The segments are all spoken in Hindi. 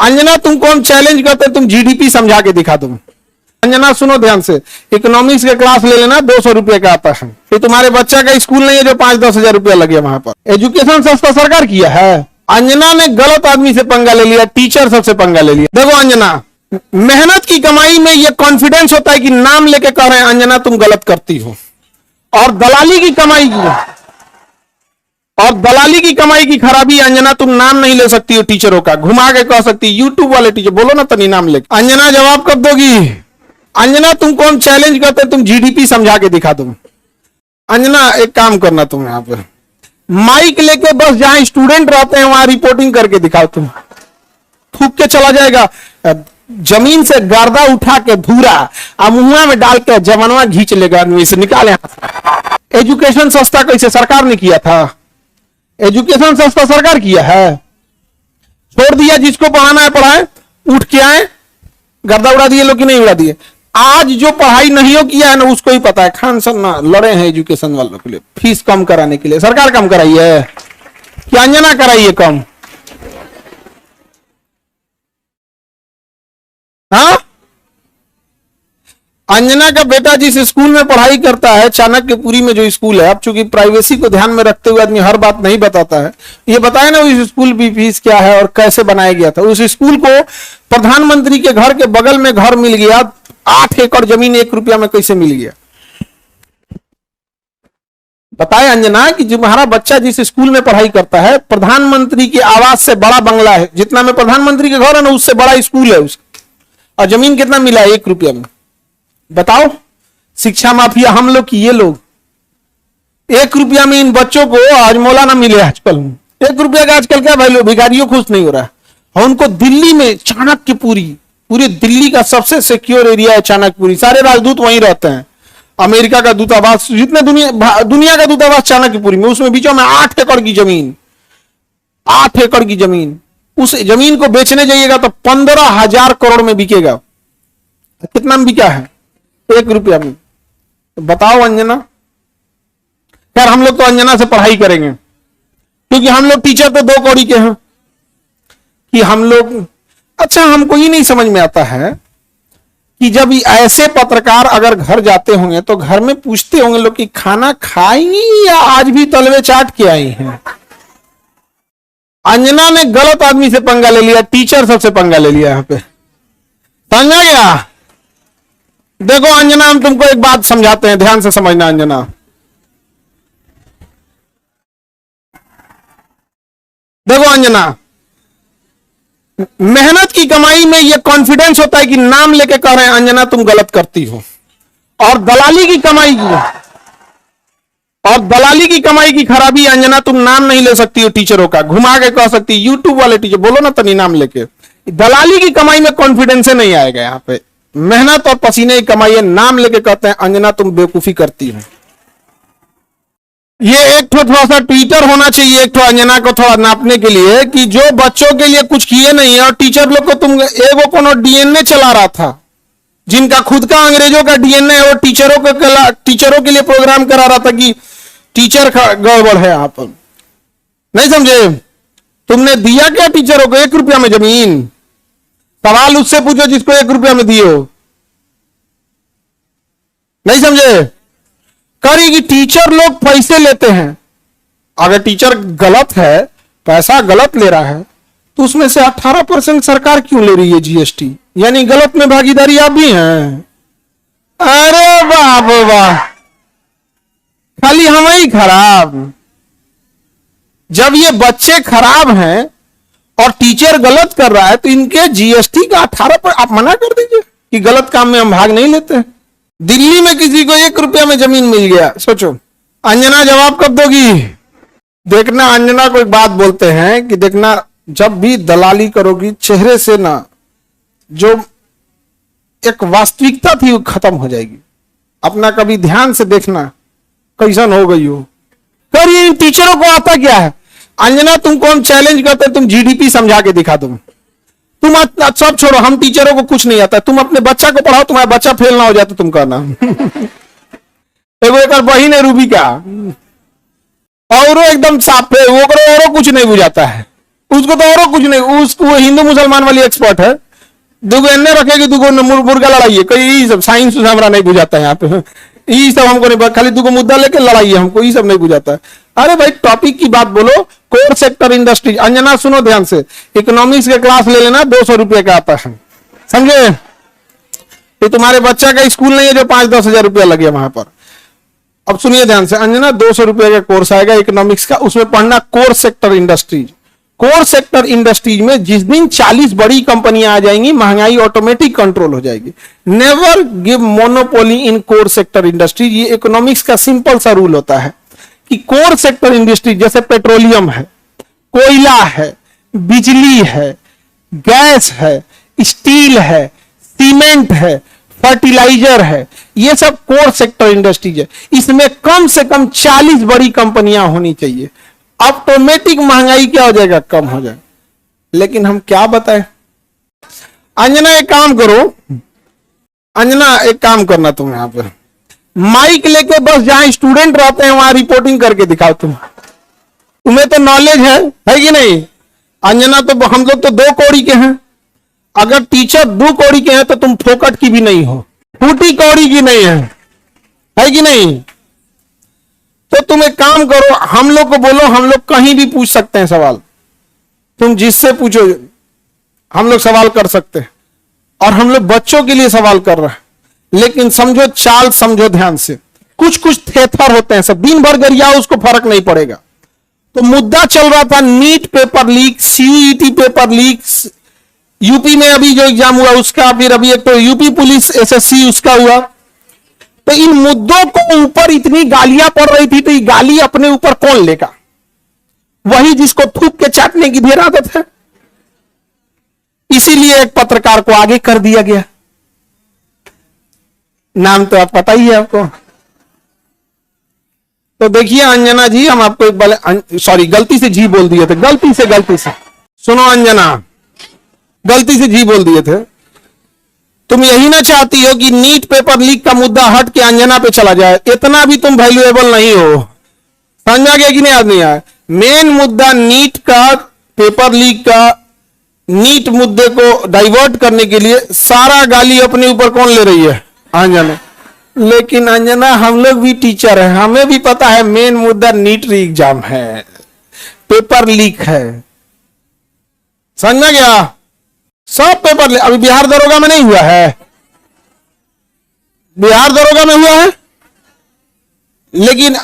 अंजना तुमको हम चैलेंज करते तुम जीडीपी समझा के दिखा दो। अंजना सुनो ध्यान से, इकोनॉमिक्स के क्लास ले लेना, 200 रुपए का आता है। फिर तुम्हारे बच्चा का स्कूल नहीं है जो 5-10 हजार रुपया लगे वहां पर। एजुकेशन सस्ता सरकार किया है। अंजना ने गलत आदमी से पंगा ले लिया, टीचर सबसे पंगा ले लिया। देखो अंजना, मेहनत की कमाई में यह कॉन्फिडेंस होता है कि नाम लेके कह रहे हैं अंजना तुम गलत करती हो, और दलाली की कमाई की खराबी अंजना तुम नाम नहीं ले सकती हो टीचरों का, घुमा के कह सकती यूट्यूब वाले टीचर बोलो ना तनी नाम लेके। अंजना जवाब कब दोगी? अंजना तुमको हम चैलेंज करते तुम जीडीपी समझा के दिखा दो। अंजना एक काम करना, तुम यहां पे माइक लेके बस जहां स्टूडेंट रहते हैं वहां रिपोर्टिंग करके दिखाओ। तुम थूक के चला जाएगा, जमीन से गर्दा उठा के धूरा मुंह में डाल के जवानवा घींच लेगा आदमी से, निकाले। एजुकेशन सस्ता कैसे सरकार ने किया था? एजुकेशन सस्ता सरकार किया है। छोड़ दिया जिसको पढ़ाना है पढ़ाए, उठ के आए, गर्दा उड़ा दिए लोग कि नहीं उड़ा दिए। आज जो पढ़ाई नहीं हो किया है ना उसको ही पता है। खान सर ना लड़े हैं एजुकेशन वालों के लिए, फीस कम कराने के लिए। सरकार कम कराई है कि अंजना कराई है कम? हाँ, अंजना का बेटा जिस स्कूल में पढ़ाई करता है, चाणक्यपुरी में जो स्कूल है, अब चूंकि प्राइवेसी को ध्यान में रखते हुए आदमी हर बात नहीं बताता है, ये बताया ना उस स्कूल की फीस क्या है और कैसे बनाया गया था। उस स्कूल को प्रधानमंत्री के घर के बगल में घर मिल गया, 8 एकड़ जमीन 1 रुपया में कैसे मिल गया? बताए अंजना कि तुम्हारा बच्चा जिस स्कूल में पढ़ाई करता है, प्रधानमंत्री के आवास से बड़ा बंगला है, जितना में प्रधानमंत्री के घर है ना उससे बड़ा स्कूल है उसका, और जमीन कितना मिला है? 1 रुपया में। बताओ, शिक्षा माफिया हम लोग की ये लोग। 1 रुपया में इन बच्चों को आज मौलाना मिले। आजकल 1 रुपया का आजकल क्या वैल्यू? भिखारियों खुश नहीं हो रहा है। और उनको दिल्ली में चाणक्यपुरी, पूरी दिल्ली का सबसे सिक्योर एरिया है चाणक्यपुरी, सारे राजदूत वहीं रहते हैं। अमेरिका का दूतावास, जितने दुनिया का दूतावास चाणक्यपुरी में, उसमें बीचों में 8 एकड़ की जमीन, 8 एकड़ की जमीन। उस जमीन को बेचने जाइएगा तो 15,000 करोड़ में बिकेगा। कितना में बिका है? 1 रुपया में। तो बताओ अंजना। यार हम लोग तो अंजना से पढ़ाई करेंगे, क्योंकि हम लोग टीचर तो 2 कौड़ी के हैं कि हम लोग। अच्छा, हमको ये नहीं समझ में आता है कि जब ऐसे पत्रकार अगर घर जाते होंगे तो घर में पूछते होंगे लोग कि खाना खाई या आज भी तलवे चाट के आई हैं। अंजना ने गलत आदमी से पंगा ले लिया, टीचर सबसे पंगा ले लिया। यहां पे समझा गया? देखो अंजना, हम तुमको एक बात समझाते हैं, ध्यान से समझना अंजना। देखो अंजना, मेहनत की कमाई में यह कॉन्फिडेंस होता है कि नाम लेके कह रहे हैं अंजना तुम गलत करती हो, और दलाली की कमाई की खराबी अंजना तुम नाम नहीं ले सकती हो टीचरों का, घुमा के कह सकती यूट्यूब वाले टीचर बोलो ना तनी नाम लेके। दलाली की कमाई में कॉन्फिडेंस नहीं आएगा। यहां पे मेहनत और पसीने की कमाई है, नाम लेके कहते हैं अंजना तुम बेवकूफी करती हो। ये एक थोड़ा सा ट्विटर होना चाहिए एक अंजना को थोड़ा नापने के लिए कि जो बच्चों के लिए कुछ किए नहीं है, और टीचर लोग को तुम एगो कोनो डीएनए चला रहा था, जिनका खुद का अंग्रेजों का डीएनए है, वो टीचरों के लिए प्रोग्राम करा रहा था कि टीचर गड़बड़ है। आप नहीं समझे? तुमने दिया क्या टीचरों को? 1 रुपया में जमीन। सवाल उससे पूछो जिसको 1 रुपया में दिए हो। नहीं समझे? करेगी टीचर लोग पैसे लेते हैं। अगर टीचर गलत है, पैसा गलत ले रहा है, तो उसमें से 18% सरकार क्यों ले रही है जीएसटी? यानी गलत में भागीदारी आप भी हैं। अरे बाप वाह, खाली हम ही खराब। जब ये बच्चे खराब हैं और टीचर गलत कर रहा है तो इनके जीएसटी का 18% आप मना कर दीजिए कि गलत काम में हम भाग नहीं लेते। दिल्ली में किसी को 1 रुपया में जमीन मिल गया, सोचो। अंजना जवाब कब दोगी? देखना, अंजना को एक बात बोलते हैं कि देखना, जब भी दलाली करोगी चेहरे से ना जो एक वास्तविकता थी वो खत्म हो जाएगी। अपना कभी ध्यान से देखना कैसन हो गई हो। कर ये टीचरों को आता क्या है? अंजना तुमको हम चैलेंज करते तुम जीडीपी समझा के दिखा दो। तुम सब छोड़ो, हम टीचरों को कुछ नहीं आता, तुम अपने बच्चा को पढ़ाओ, तुम्हारा बच्चा फेल ना हो जाए तो तुम कहना। एगो एक बहिन है रूबी का, और एकदम साफ है, वो कुछ नहीं बुझाता है। उसको तो और कुछ नहीं, उसको वो हिंदू मुसलमान वाली एक्सपर्ट है, दुगो एन्ने रखेगी, दुगो मुर्गा लड़ाई है, कोई सब साइंस हमारा नहीं बुझाता है यहाँ पे, ये सब हमको नहीं, खाली दुगो मुद्दा लेके लड़ाई है, हमको ये सब नहीं बुझाता है। अरे भाई टॉपिक की बात बोलो, कोर सेक्टर इंडस्ट्री। अंजना सुनो ध्यान से, इकोनॉमिक्स के क्लास ले लेना, 200 रुपये का आता है, समझे? ये तुम्हारे बच्चा का स्कूल नहीं है जो 5-10 हजार रुपया लगे वहां पर। अब सुनिए ध्यान से अंजना, 200 रुपये का कोर्स आएगा इकोनॉमिक्स का, उसमें पढ़ना core sector industries. Core sector industries में जिस दिन 40 बड़ी कंपनियां आ जाएंगी, महंगाई ऑटोमेटिक कंट्रोल हो जाएगी। नेवर गिव मोनोपोली इन कोर सेक्टर इंडस्ट्रीज। ये इकोनॉमिक्स का सिंपल सा रूल होता है कि कोर सेक्टर इंडस्ट्री जैसे पेट्रोलियम है, कोयला है, बिजली है, गैस है, स्टील है, सीमेंट है, फर्टिलाइजर है, ये सब कोर सेक्टर इंडस्ट्रीज है। इसमें कम से कम 40 बड़ी कंपनियां होनी चाहिए, ऑटोमेटिक महंगाई क्या हो जाएगा, कम हो जाएगा। लेकिन हम क्या बताएं? अंजना एक काम करो, अंजना एक काम करना, तुम यहां पर माइक लेके बस जहां स्टूडेंट रहते हैं वहां रिपोर्टिंग करके दिखाओ। तुम्हें तो नॉलेज है कि नहीं? अंजना तो हम लोग तो 2 कौड़ी के हैं, अगर टीचर 2 कौड़ी के हैं तो तुम फोकट की भी नहीं हो, फूटी कौड़ी की नहीं है कि नहीं? तो तुम एक काम करो, हम लोग को बोलो, हम लोग कहीं भी पूछ सकते हैं सवाल, तुम जिससे पूछो हम लोग सवाल कर सकते हैं, और हम लोग बच्चों के लिए सवाल कर रहे हैं। लेकिन समझो चाल, समझो ध्यान से, कुछ कुछ थेथर होते हैं, सब दिन भर गरियाओ उसको फर्क नहीं पड़ेगा। तो मुद्दा चल रहा था NEET paper leak, CUET paper leak, UP में अभी जो एग्जाम हुआ उसका, फिर अभी एक तो यूपी पुलिस एसएससी उसका हुआ। तो इन मुद्दों को ऊपर इतनी गालियां पड़ रही थी, तो ये गाली अपने ऊपर कौन लेगा? वही जिसको थूक के चाटने की ढेर आदत है। इसीलिए एक पत्रकार को आगे कर दिया गया, नाम तो आप पता ही है आपको। तो देखिए अंजना जी, हम आपको एक बार, सॉरी गलती से जी बोल दिए थे, गलती से सुनो अंजना, गलती से जी बोल दिए थे। तुम यही ना चाहती हो कि नीट पेपर लीक का मुद्दा हट के अंजना पे चला जाए? इतना भी तुम वैल्यूएबल नहीं हो, समझा गया कि नहीं आदमी? आया मेन मुद्दा नीट का, पेपर लीक का, नीट मुद्दे को डाइवर्ट करने के लिए सारा गाली अपने ऊपर कौन ले रही है? अंजना। लेकिन अंजना हम लोग भी टीचर हैं, हमें भी पता है मेन मुद्दा नीट एग्जाम है, पेपर लीक है, समझ गया? सब पेपर अभी बिहार दरोगा में नहीं हुआ है, बिहार दरोगा में हुआ है, लेकिन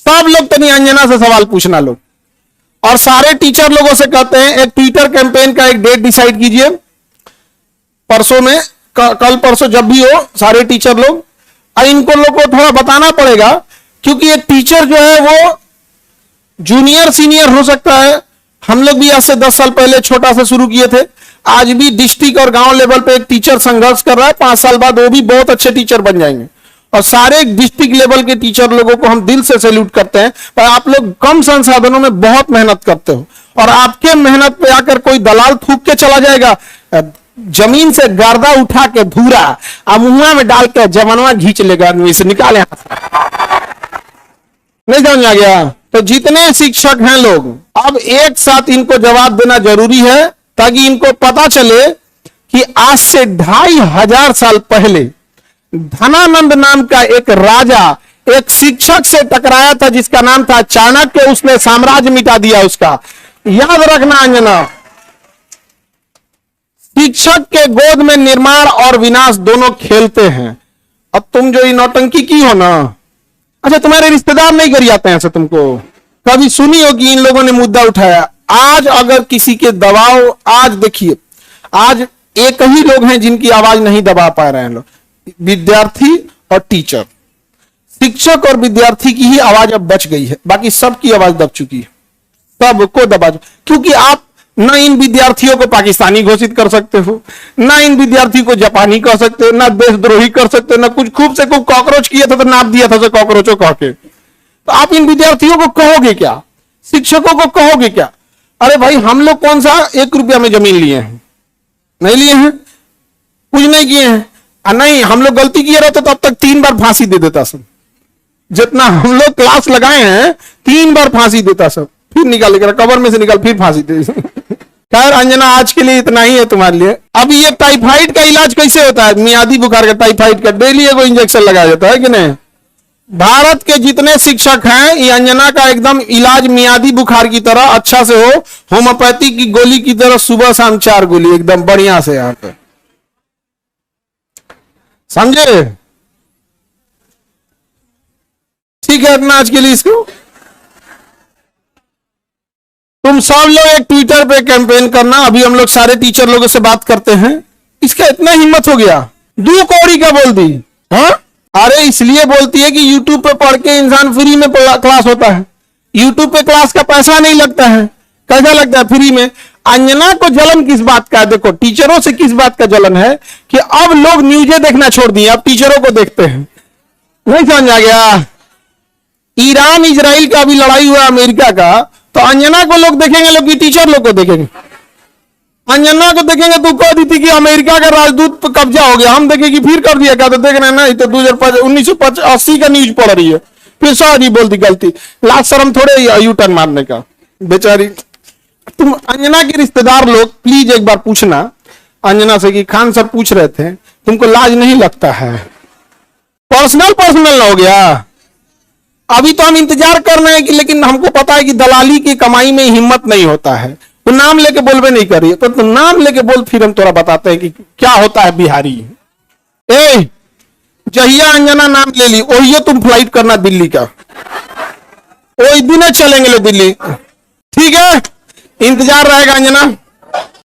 सब लोग तो नहीं, अंजना से सवाल पूछना लोग, और सारे टीचर लोगों से कहते हैं एक ट्विटर कैंपेन का एक डेट डिसाइड कीजिए, परसों में, कल परसों जब भी हो, सारे टीचर लोग, और इनको लोग को थोड़ा बताना पड़ेगा, क्योंकि एक टीचर जो है वो जूनियर सीनियर हो सकता है। हम लोग भी आज से 10 साल पहले छोटा से शुरू किए थे, आज भी डिस्ट्रिक्ट और गांव लेवल पे एक टीचर संघर्ष कर रहा है, 5 साल बाद वो भी बहुत अच्छे टीचर बन जाएंगे। और सारे डिस्ट्रिक्ट लेवल के टीचर लोगों को हम दिल से सैल्यूट करते हैं, पर आप लोग कम संसाधनों में बहुत मेहनत करते हो, और आपके मेहनत पे आकर कोई दलाल थूक के चला जाएगा, जमीन से गर्दा उठा के धूरा मुंह में डाल के जवानवा घींच लेगा, आदमी से निकाले, नहीं समझ आ गया? तो जितने शिक्षक हैं लोग, अब एक साथ इनको जवाब देना जरूरी है, ताकि इनको पता चले कि आज से 2500 साल पहले धनानंद नाम का एक राजा एक शिक्षक से टकराया था, जिसका नाम था चाणक्य, उसने साम्राज्य मिटा दिया उसका। याद रखना अंजना, शिक्षक के गोद में निर्माण और विनाश दोनों खेलते हैं। अब तुम जो ये नौटंकी की हो ना, अच्छा तुम्हारे रिश्तेदार नहीं कर जाते हैं ऐसे? तुमको कभी सुनी हो कि इन लोगों ने मुद्दा उठाया? आज अगर किसी के दबाव, आज देखिए, आज एक ही लोग हैं जिनकी आवाज नहीं दबा पा रहे हैं लोग, विद्यार्थी और टीचर। शिक्षक और विद्यार्थी की ही आवाज अब बच गई है, बाकी सबकी आवाज दब चुकी है, सबको दबा, क्योंकि आप ना इन विद्यार्थियों को पाकिस्तानी घोषित कर सकते हो, ना इन विद्यार्थियों को जापानी कह सकते हो, ना देशद्रोही कर सकते हो, ना कुछ खूब से खूब कॉकरोच किया था तो नाप दिया था कॉकरोचों कह के। तो आप इन विद्यार्थियों को कहोगे क्या? शिक्षकों को कहोगे क्या? अरे भाई हम लोग कौन सा 1 रुपया में जमीन लिए हैं? नहीं लिए हैं, कुछ नहीं किए हैं। नहीं, हम लोग गलती किए रहते तो अब तक 3 बार फांसी दे देता सब। जितना हम लोग क्लास लगाए हैं 3 बार फांसी देता सब, फिर निकाल लेकर कबर में से निकाल फिर फांसी दे। खैर अंजना आज के लिए इतना ही है तुम्हारे लिए। अब ये टाइफाइड का इलाज कैसे होता है, मियादी बुखार का, टाइफाइड का डेली एगो इंजेक्शन लगाया जाता है कि नहीं। भारत के जितने शिक्षक हैं ये अंजना का एकदम इलाज मियादी बुखार की तरह अच्छा से हो, होम्योपैथी की गोली की तरह सुबह शाम 4 गोली एकदम बढ़िया से यहाँ पे, समझे। ठीक है इतना आज के लिए। इसको तुम सब लोग एक ट्विटर पे कैंपेन करना, अभी हम लोग सारे टीचर लोगों से बात करते हैं। इसका इतना हिम्मत हो गया, 2 कौड़ी का बोल दी। हाँ अरे इसलिए बोलती है कि यूट्यूब पे पढ़ के इंसान फ्री में क्लास होता है, यूट्यूब पे क्लास का पैसा नहीं लगता है। कैसा लगता है फ्री में। अंजना को जलन किस बात का है, देखो टीचरों से किस बात का जलन है कि अब लोग न्यूज़ें देखना छोड़ दिए, अब टीचरों को देखते हैं। नहीं समझ आ गया। ईरान इजराइल का अभी लड़ाई हुआ अमेरिका का, तो अंजना को लोग देखेंगे, लोग की टीचर लोग को देखेंगे। अंजना को देखेंगे तो कह दी थी कि अमेरिका का राजदूत पर कब्जा हो गया, हम देखेंगे फिर कर दिया क्या, तो देख रहे हैं ना, तो 1980 का न्यूज पढ़ रही है, फिर सॉरी बोलती गलती, लाज शर्म थोड़े यू टर्न मारने का बेचारी। तुम अंजना के रिश्तेदार लोग प्लीज एक बार पूछना अंजना से कि खान साहब पूछ रहे थे तुमको लाज नहीं लगता है। पर्सनल हो गया। अभी तो हम इंतजार कर रहे हैं कि, लेकिन हमको पता है कि दलाली की कमाई में हिम्मत नहीं होता है। तो नाम लेके बोलबे नहीं कर रही है, तो नाम लेके बोल, फिर हम तोरा बताते हैं कि क्या होता है बिहारी। ए जहिया अंजना नाम ले ली वही तुम फ्लाइट करना दिल्ली का, वही दिन चलेंगे दिल्ली। ठीक है इंतजार रहेगा अंजना।